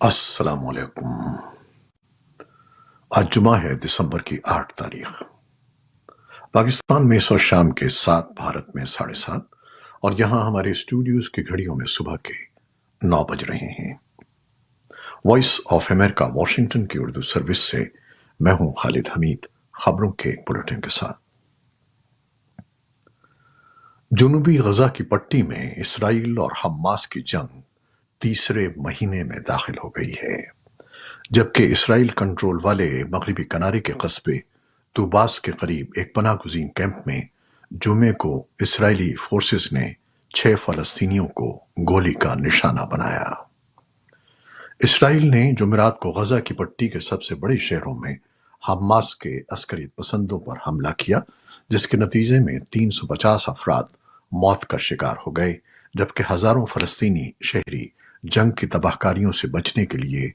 السلام علیکم۔ آج جمعہ ہے، دسمبر کی 8 تاریخ۔ پاکستان میں اس وقت شام کے 7، بھارت میں 7:30، اور یہاں ہمارے اسٹوڈیوز کی گھڑیوں میں صبح کے 9 بج رہے ہیں۔ وائس آف امریکہ واشنگٹن کی اردو سروس سے میں ہوں خالد حمید، خبروں کے ایک بلیٹن کے ساتھ۔ جنوبی غزہ کی پٹی میں اسرائیل اور حماس کی جنگ تیسرے مہینے میں داخل ہو گئی ہے، جبکہ اسرائیل کنٹرول والے مغربی کنارے کے قصبے طوباس کے قریب ایک پناہ گزین کیمپ میں جمعے کو اسرائیلی فورسز نے 6 فلسطینیوں کو گولی کا نشانہ بنایا۔ اسرائیل نے جمعرات کو غزہ کی پٹی کے سب سے بڑے شہروں میں حماس کے عسکریت پسندوں پر حملہ کیا، جس کے نتیجے میں 350 افراد موت کا شکار ہو گئے، جبکہ ہزاروں فلسطینی شہری جنگ کی تباہ کاریوں سے بچنے کے لیے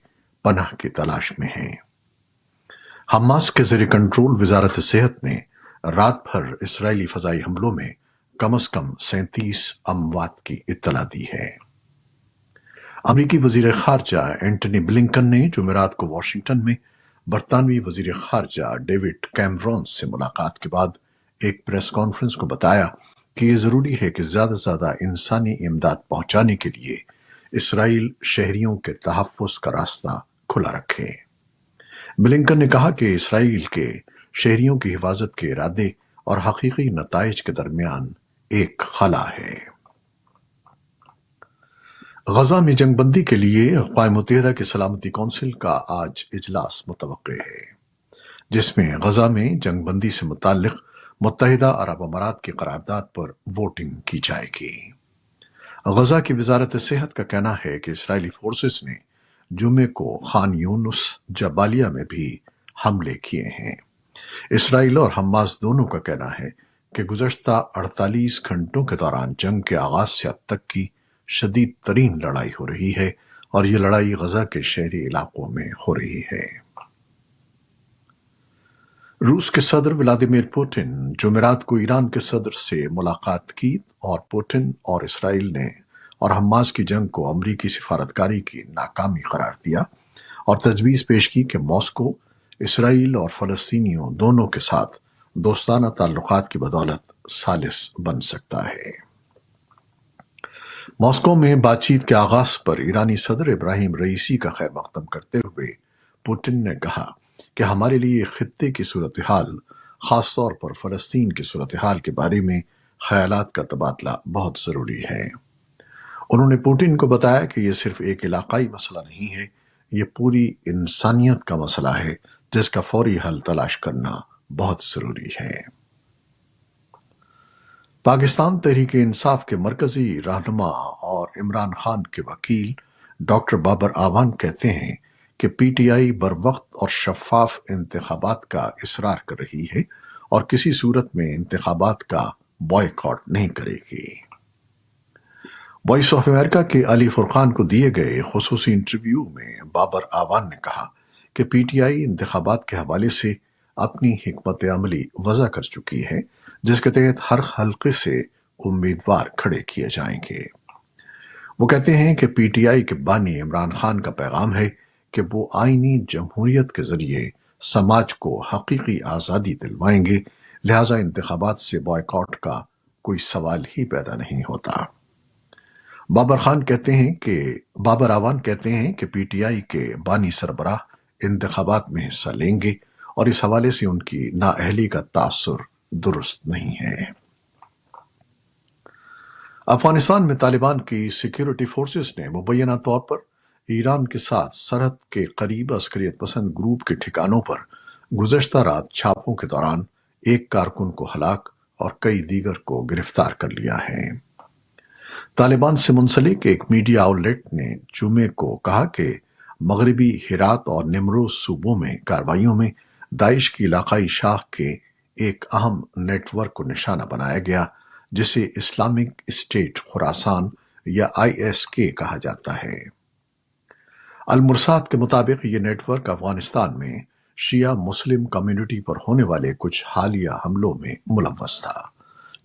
پناہ کی تلاش میں ہیں۔ حماس کے زیر کنٹرول وزارت صحت نے رات بھر اسرائیلی فضائی حملوں میں کم از کم 37 اموات کی اطلاع دی ہے۔ امریکی وزیر خارجہ اینٹنی بلنکن نے جمعرات کو واشنگٹن میں برطانوی وزیر خارجہ ڈیوڈ کیمرون سے ملاقات کے بعد ایک پریس کانفرنس کو بتایا کہ یہ ضروری ہے کہ زیادہ سے زیادہ انسانی امداد پہنچانے کے لیے اسرائیل شہریوں کے تحفظ کا راستہ کھلا رکھے۔ بلنکن نے کہا کہ اسرائیل کے شہریوں کی حفاظت کے ارادے اور حقیقی نتائج کے درمیان ایک خلا ہے۔ غزہ میں جنگ بندی کے لیے اقوام متحدہ کی سلامتی کونسل کا آج اجلاس متوقع ہے، جس میں غزہ میں جنگ بندی سے متعلق متحدہ عرب امارات کی قرارداد پر ووٹنگ کی جائے گی۔ غزہ کی وزارت صحت کا کہنا ہے کہ اسرائیلی فورسز نے جمعے کو خان یونس جبالیہ میں بھی حملے کیے ہیں۔ اسرائیل اور حماس دونوں کا کہنا ہے کہ گزشتہ 48 گھنٹوں کے دوران جنگ کے آغاز سے اب تک کی شدید ترین لڑائی ہو رہی ہے، اور یہ لڑائی غزہ کے شہری علاقوں میں ہو رہی ہے۔ روس کے صدر ولادیمیر پوٹن جمعرات کو ایران کے صدر سے ملاقات کی، اور پوٹن اور اسرائیل نے اور حماس کی جنگ کو امریکی سفارتکاری کی ناکامی قرار دیا اور تجویز پیش کی کہ ماسکو اسرائیل اور فلسطینیوں دونوں کے ساتھ دوستانہ تعلقات کی بدولت ثالث بن سکتا ہے۔ ماسکو میں بات چیت کے آغاز پر ایرانی صدر ابراہیم رئیسی کا خیر مقدم کرتے ہوئے پوٹن نے کہا کہ ہمارے لیے خطے کی صورتحال، خاص طور پر فلسطین کی صورتحال کے بارے میں خیالات کا تبادلہ بہت ضروری ہے۔ انہوں نے پوٹن کو بتایا کہ یہ صرف ایک علاقائی مسئلہ نہیں ہے، یہ پوری انسانیت کا مسئلہ ہے جس کا فوری حل تلاش کرنا بہت ضروری ہے۔ پاکستان تحریک انصاف کے مرکزی رہنما اور عمران خان کے وکیل ڈاکٹر بابر اعوان کہتے ہیں کہ پی ٹی آئی بروقت اور شفاف انتخابات کا اصرار کر رہی ہے اور کسی صورت میں انتخابات کا بائیکاٹ نہیں کرے گی۔ وائس آف امریکہ کے علی فرقان کو دیے گئے خصوصی انٹرویو میں بابر اعوان نے کہا کہ پی ٹی آئی انتخابات کے حوالے سے اپنی حکمت عملی وضع کر چکی ہے، جس کے تحت ہر حلقے سے امیدوار کھڑے کیے جائیں گے۔ وہ کہتے ہیں کہ پی ٹی آئی کے بانی عمران خان کا پیغام ہے کہ وہ آئینی جمہوریت کے ذریعے سماج کو حقیقی آزادی دلوائیں گے، لہٰذا انتخابات سے بائیکاٹ کا کوئی سوال ہی پیدا نہیں ہوتا۔ بابر اعوان کہتے ہیں کہ پی ٹی آئی کے بانی سربراہ انتخابات میں حصہ لیں گے، اور اس حوالے سے ان کی نااہلی کا تاثر درست نہیں ہے۔ افغانستان میں طالبان کی سیکیورٹی فورسز نے مبینہ طور پر ایران کے ساتھ سرحد کے قریب عسکریت پسند گروپ کے ٹھکانوں پر گزشتہ رات چھاپوں کے دوران ایک کارکن کو ہلاک اور کئی دیگر کو گرفتار کر لیا ہے۔ طالبان سے منسلک ایک میڈیا آؤٹلیٹ نے جمعے کو کہا کہ مغربی ہرات اور نیمروز صوبوں میں کارروائیوں میں داعش کی علاقائی شاخ کے ایک اہم نیٹ ورک کو نشانہ بنایا گیا، جسے اسلامک اسٹیٹ خراسان یا ISK کہا جاتا ہے۔ المرصاد کے مطابق یہ نیٹ ورک افغانستان میں شیعہ مسلم کمیونٹی پر ہونے والے کچھ حالیہ حملوں میں ملوث تھا،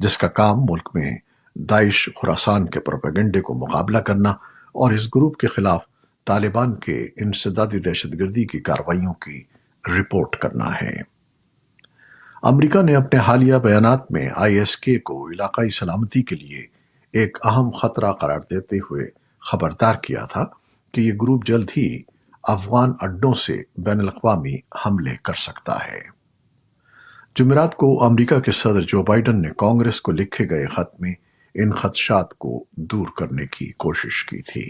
جس کا کام ملک میں داعش خراسان کے پروپیگنڈے کو مقابلہ کرنا اور اس گروپ کے خلاف طالبان کے انسدادی دہشت گردی کی کارروائیوں کی رپورٹ کرنا ہے۔ امریکہ نے اپنے حالیہ بیانات میں آئی ایس کے کو علاقائی سلامتی کے لیے ایک اہم خطرہ قرار دیتے ہوئے خبردار کیا تھا کہ یہ گروپ جلد ہی افغان اڈوں سے بین الاقوامی حملے کر سکتا ہے۔ جمعرات کو امریکہ کے صدر جو بائیڈن نے کانگریس کو لکھے گئے خط میں ان خدشات کو دور کرنے کی کوشش کی تھی۔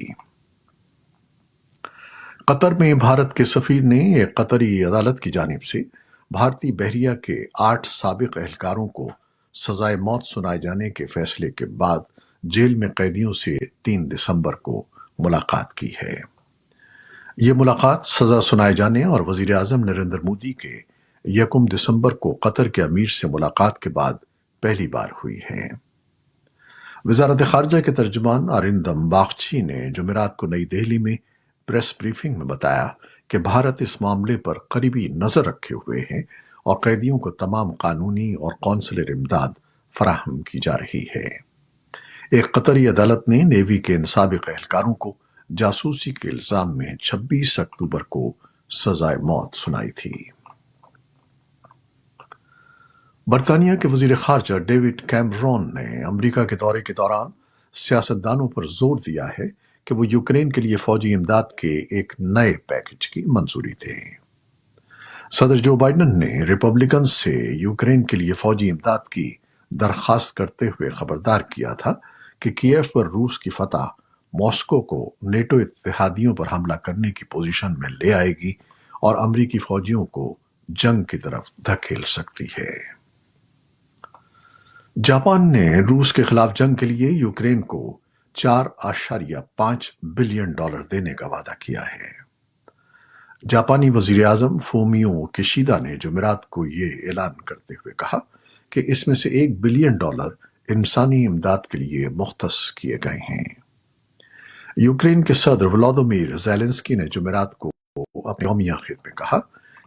قطر میں بھارت کے سفیر نے ایک قطری عدالت کی جانب سے بھارتی بحریہ کے 8 سابق اہلکاروں کو سزائے موت سنائے جانے کے فیصلے کے بعد جیل میں قیدیوں سے 3 دسمبر کو ملاقات کی ہے۔ یہ ملاقات سزا سنائے جانے اور وزیر اعظم نریندر مودی کے 1 دسمبر کو قطر کے امیر سے ملاقات کے بعد پہلی بار ہوئی ہے۔ وزارت خارجہ کے ترجمان آرندم باغچی نے جمعرات کو نئی دہلی میں پریس بریفنگ میں بتایا کہ بھارت اس معاملے پر قریبی نظر رکھے ہوئے ہے اور قیدیوں کو تمام قانونی اور قونصلر امداد فراہم کی جا رہی ہے۔ ایک قطری عدالت نے نیوی کے ان سابق اہلکاروں کو جاسوسی کے الزام میں 26 اکتوبر کو سزائے موت سنائی تھی۔ برطانیہ کے وزیر خارجہ ڈیوڈ کیمرون نے امریکہ کے دورے کے دوران سیاستدانوں پر زور دیا ہے کہ وہ یوکرین کے لیے فوجی امداد کے ایک نئے پیکج کی منظوری دیں۔ صدر جو بائیڈن نے ریپبلکنز سے یوکرین کے لیے فوجی امداد کی درخواست کرتے ہوئے خبردار کیا تھا کہ کیف پر روس کی فتح ماسکو کو نیٹو اتحادیوں پر حملہ کرنے کی پوزیشن میں لے آئے گی اور امریکی فوجیوں کو جنگ کی طرف دھکیل سکتی ہے۔ جاپان نے روس کے خلاف جنگ کے لیے یوکرین کو $4.5 بلین دینے کا وعدہ کیا ہے۔ جاپانی وزیر اعظم فومیو کشیدا نے جمعرات کو یہ اعلان کرتے ہوئے کہا کہ اس میں سے $1 بلین انسانی امداد کے لیے مختص کیے گئے ہیں۔ یوکرین کے صدر ولادیمیر زیلنسکی نے جمعرات کو اپنے یومیہ خطبے میں کہا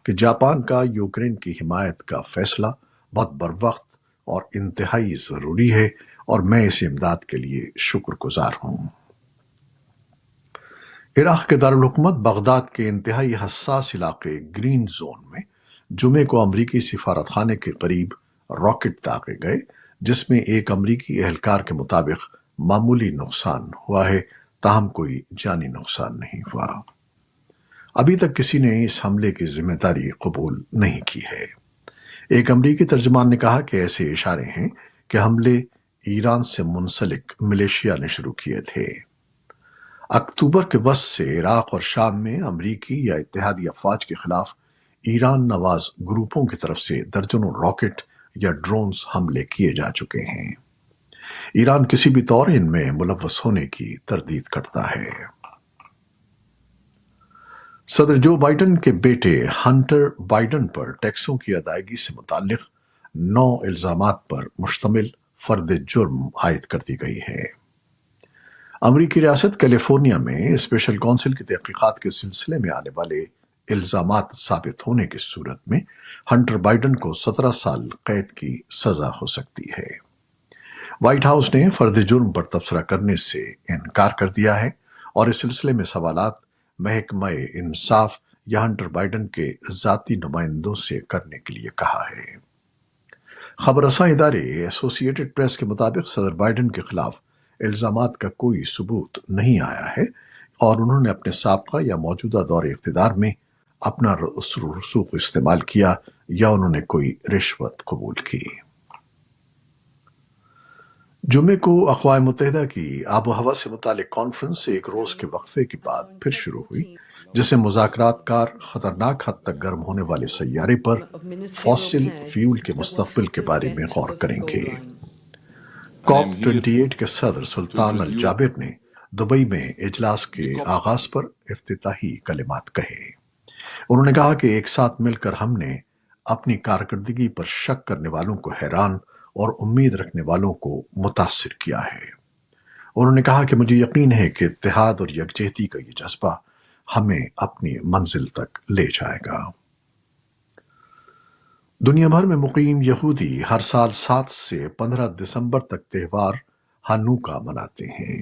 کہ جاپان کا یوکرین کی حمایت کا فیصلہ بہت بروقت اور انتہائی ضروری ہے اور میں اس امداد کے لیے شکر گزار ہوں۔ عراق کے دارالحکومت بغداد کے انتہائی حساس علاقے گرین زون میں جمعے کو امریکی سفارت خانے کے قریب راکٹ داغے گئے، جس میں ایک امریکی اہلکار کے مطابق معمولی نقصان ہوا ہے، تاہم کوئی جانی نقصان نہیں ہوا۔ ابھی تک کسی نے اس حملے کی ذمہ داری قبول نہیں کی ہے۔ ایک امریکی ترجمان نے کہا کہ ایسے اشارے ہیں کہ حملے ایران سے منسلک ملیشیا نے شروع کیے تھے۔ اکتوبر کے وسط سے عراق اور شام میں امریکی یا اتحادی افواج کے خلاف ایران نواز گروپوں کی طرف سے درجنوں راکٹ یا ڈرونز حملے کیے جا چکے ہیں۔ ایران کسی بھی طور ان میں ملوث ہونے کی تردید کرتا ہے۔ صدر جو بائیڈن کے بیٹے ہنٹر بائیڈن پر ٹیکسوں کی ادائیگی سے متعلق 9 الزامات پر مشتمل فرد جرم عائد کر دی گئی ہے۔ امریکی ریاست کیلیفورنیا میں اسپیشل کونسل کی تحقیقات کے سلسلے میں آنے والے الزامات ثابت ہونے کی صورت میں ہنٹر بائیڈن کو 17 سال قید کی سزا ہو سکتی ہے۔ وائٹ ہاؤس نے فرد جرم پر تبصرہ کرنے سے انکار کر دیا ہے اور اس سلسلے میں سوالات محکمہ انصاف یا ہنٹر بائیڈن کے ذاتی نمائندوں سے کرنے کے لیے کہا ہے۔ خبر رساں ادارے ایسوسی ایٹڈ پریس کے مطابق صدر بائیڈن کے خلاف الزامات کا کوئی ثبوت نہیں آیا ہے اور انہوں نے اپنے سابقہ یا موجودہ دور اقتدار میں اپنا رسوخ استعمال کیا یا انہوں نے کوئی رشوت قبول کی۔ جمعے کو اقوام متحدہ کی آب و ہوا سے متعلق کانفرنس ایک روز کے وقفے کے بعد پھر شروع ہوئی، جس میں مذاکرات کار خطرناک حد تک گرم ہونے والے سیارے پر فوسل فیول کے مستقبل کے بارے میں غور کریں گے۔ کاپ 28 کے صدر سلطان الجابر نے دبئی میں اجلاس کے آغاز پر افتتاحی کلمات کہے۔ انہوں نے کہا کہ ایک ساتھ مل کر ہم نے اپنی کارکردگی پر شک کرنے والوں کو حیران اور امید رکھنے والوں کو متاثر کیا ہے۔ انہوں نے کہا کہ مجھے یقین ہے کہ اتحاد اور یکجہتی کا یہ جذبہ ہمیں اپنی منزل تک لے جائے گا۔ دنیا بھر میں مقیم یہودی ہر سال 7 سے 15 دسمبر تک تہوار ہانوکا مناتے ہیں۔